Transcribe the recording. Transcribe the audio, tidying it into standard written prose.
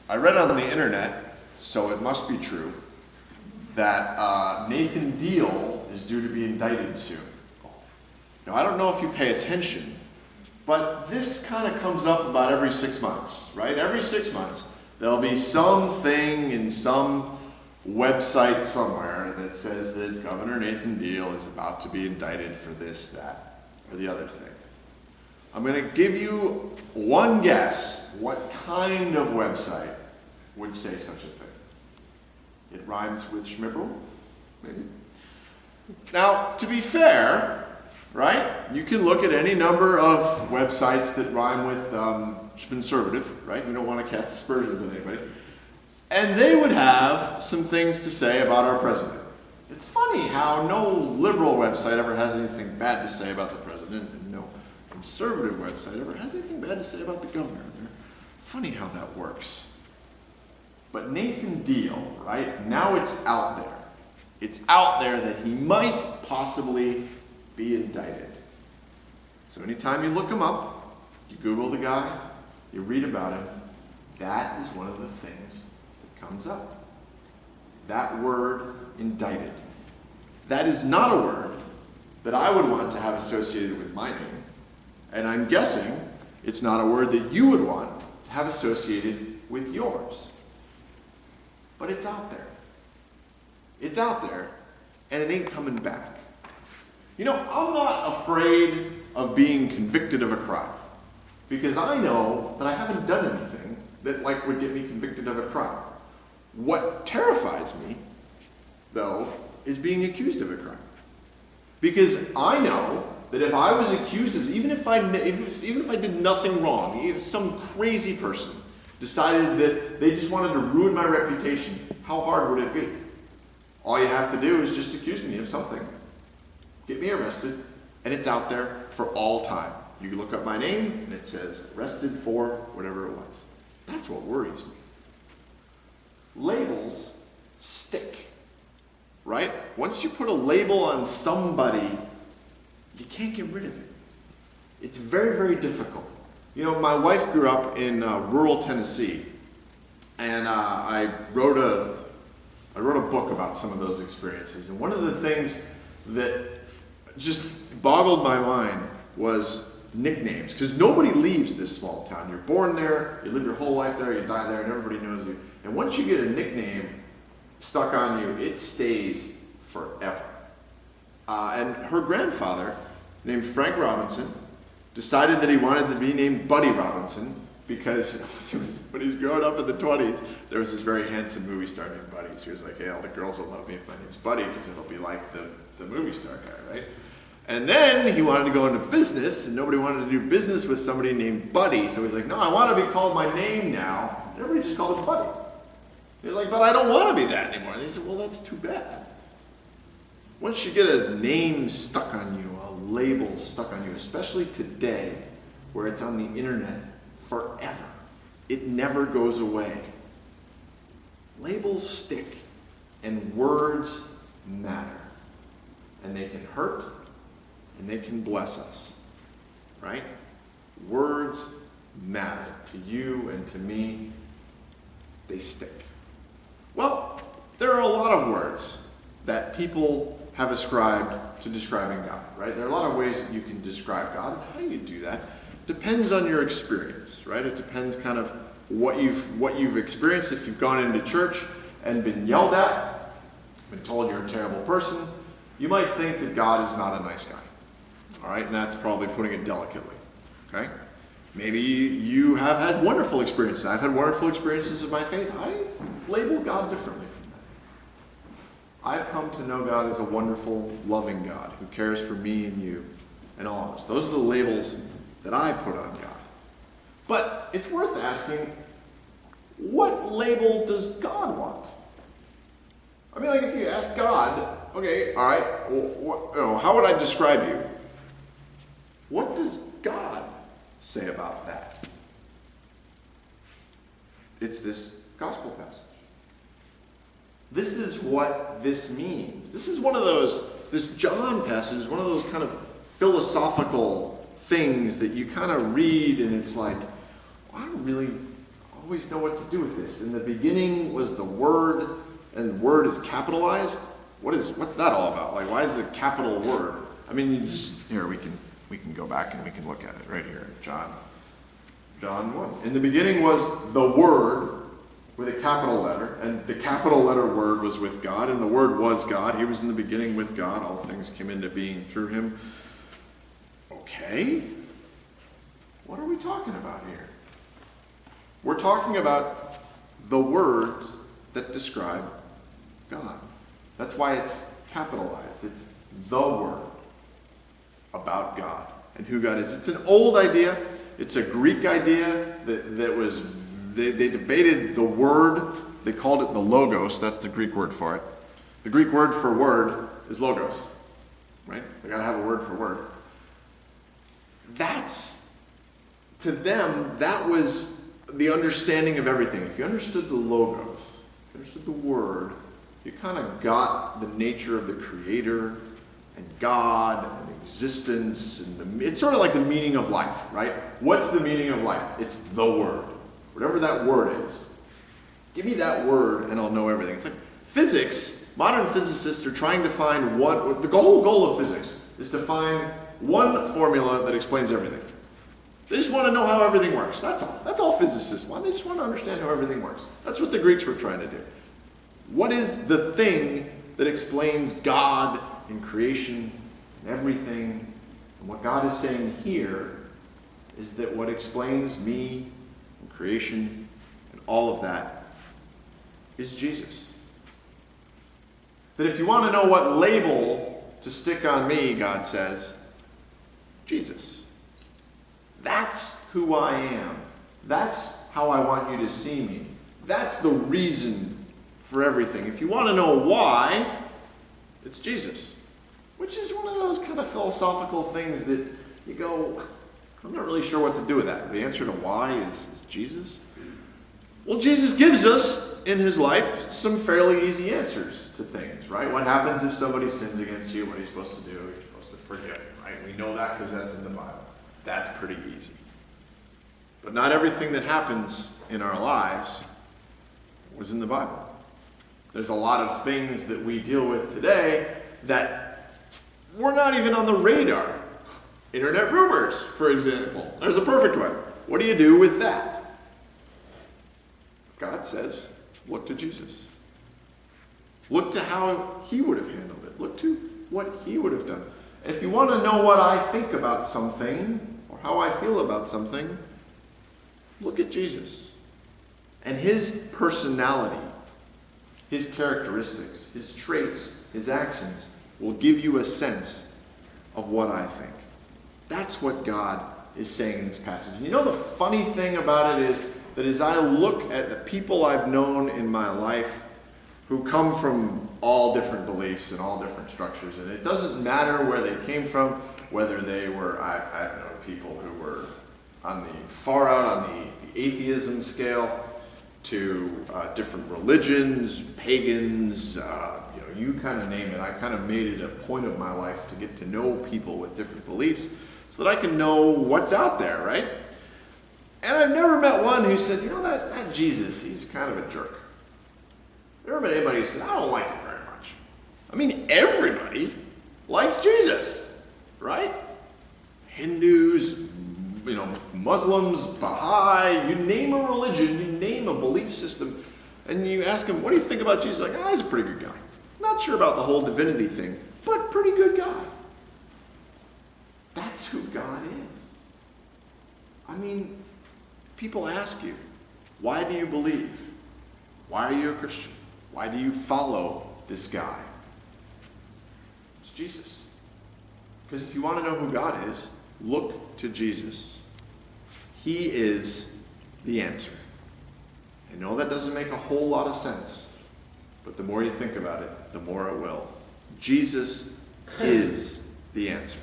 I read on the internet, so it must be true, that Nathan Deal is due to be indicted soon. Now, I don't know if you pay attention, but this kind of comes up about every 6 months, right? Every 6 months, there'll be something in some website somewhere that says that Governor Nathan Deal is about to be indicted for this, that, or the other thing. I'm going to give you one guess what kind of website would say such a thing. It rhymes with Schmibble, maybe. Now, to be fair, right, you can look at any number of websites that rhyme with conservative, right? We don't want to cast aspersions on anybody. And they would have some things to say about our president. It's funny how no liberal website ever has anything bad to say about the president, and no conservative website ever has anything bad to say about the governor. Funny how that works. But Nathan Deal, right, now it's out there. It's out there that he might possibly be indicted. So anytime you look him up, you Google the guy, you read about him, that is one of the things that comes up. That word, indicted. That is not a word that I would want to have associated with my name. And I'm guessing it's not a word that you would want to have associated with yours. But it's out there. It's out there, and it ain't coming back. You know, I'm not afraid of being convicted of a crime, because I know that I haven't done anything that would get me convicted of a crime. What terrifies me, though, is being accused of a crime. Because I know that if I was accused of, even if I did nothing wrong, if some crazy person decided that they just wanted to ruin my reputation, how hard would it be? All you have to do is just accuse me of something. Get me arrested, and it's out there for all time. You look up my name, and it says, arrested for whatever it was. That's what worries me. Labels stick, right? Once you put a label on somebody, you can't get rid of it. It's very, very difficult. You know, my wife grew up in rural Tennessee, and I wrote a book about some of those experiences. And one of the things that just boggled my mind was nicknames, because nobody leaves this small town. You're born there, you live your whole life there, you die there, and everybody knows you. And once you get a nickname stuck on you, it stays forever. And her grandfather, named Frank Robinson, decided that he wanted to be named Buddy Robinson because when he was growing up in the 20s, there was this very handsome movie star named Buddy. So he was like, hey, all the girls will love me if my name's Buddy because it'll be like the movie star guy, right? And then he wanted to go into business, and nobody wanted to do business with somebody named Buddy. So he's like, no, I want to be called my name now. Everybody just called him Buddy. He was like, but I don't want to be that anymore. And they said, well, that's too bad. Once you get a name stuck on you, a label stuck on you, especially today, where it's on the internet forever, it never goes away. Labels stick, and words matter. And they can hurt, and they can bless us, right? Words matter to you and to me. They stick. Well, there are a lot of words that people have ascribed to describing God, right? There are a lot of ways that you can describe God. How you do that depends on your experience, right? It depends kind of what you've experienced. If you've gone into church and been yelled at, been told you're a terrible person, you might think that God is not a nice guy, all right? And that's probably putting it delicately, okay? Maybe you have had wonderful experiences. I've had wonderful experiences of my faith. I label God differently from that. I've come to know God as a wonderful, loving God who cares for me and you and all of us. Those are the labels that I put on God. But it's worth asking, what label does God want? I mean, like if you ask God, okay, all right, how would I describe you? What does God say about that? It's this gospel passage. This is what this means. This is one of those, this John passage is one of those kind of philosophical things that you kind of read and it's like, well, I don't really always know what to do with this. In the beginning was the Word, and the Word is capitalized. What's that all about? Like, why is it a capital word? I mean, you just, here, we can go back and we can look at it right here. John 1. In the beginning was the Word with a capital letter, and the capital letter Word was with God, and the Word was God. He was in the beginning with God. All things came into being through him. Okay. What are we talking about here? We're talking about the words that describe God. That's why it's capitalized. It's the Word about God and who God is. It's an old idea. It's a Greek idea that was, they debated the word. They called it the logos. That's the Greek word for it. The Greek word for word is logos, right? They got to have a word for word. To them, that was the understanding of everything. If you understood the logos, if you understood the word, you kind of got the nature of the Creator and God and existence. It's sort of like the meaning of life, right? What's the meaning of life? It's the Word. Whatever that word is. Give me that word and I'll know everything. It's like physics. Modern physicists are trying to find one. The whole goal of physics is to find one formula that explains everything. They just want to know how everything works. That's all. That's all physicists want. They just want to understand how everything works. That's what the Greeks were trying to do. What is the thing that explains God and creation and everything? And what God is saying here is that what explains me and creation and all of that is Jesus. That if you want to know what label to stick on me, God says, Jesus. That's who I am. That's how I want you to see me. That's the reason for everything. If you want to know why, it's Jesus. Which is one of those kind of philosophical things that you go, I'm not really sure what to do with that. The answer to why is Jesus. Well, Jesus gives us, in his life, some fairly easy answers to things, right? What happens if somebody sins against you? What are you supposed to do? You're supposed to forgive, right? We know that because that's in the Bible. That's pretty easy. But not everything that happens in our lives was in the Bible. There's a lot of things that we deal with today that were not even on the radar. Internet rumors, for example. There's a perfect one. What do you do with that? God says, look to Jesus. Look to how he would have handled it. Look to what he would have done. If you want to know what I think about something, or how I feel about something, look at Jesus. And his personality, his characteristics, his traits, his actions will give you a sense of what I think. That's what God is saying in this passage. And you know the funny thing about it is that as I look at the people I've known in my life who come from all different beliefs and all different structures, and it doesn't matter where they came from, whether they were, I've known people who were on the far out on the atheism scale, to different religions, pagans, you kind of name it. I kind of made it a point of my life to get to know people with different beliefs so that I can know what's out there, right? And I've never met one who said, that Jesus, he's kind of a jerk. I've never met anybody who said, I don't like him very much. I mean, everybody likes Jesus, right? Hindus, Muslims, Baha'i, you name a religion, you name a belief system, and you ask him, what do you think about Jesus? Like, he's a pretty good guy. Not sure about the whole divinity thing, but pretty good guy. That's who God is. I mean, people ask you, why do you believe? Why are you a Christian? Why do you follow this guy? It's Jesus. Because if you want to know who God is, look to Jesus. He is the answer. I know that doesn't make a whole lot of sense, but the more you think about it, the more it will. Jesus is the answer.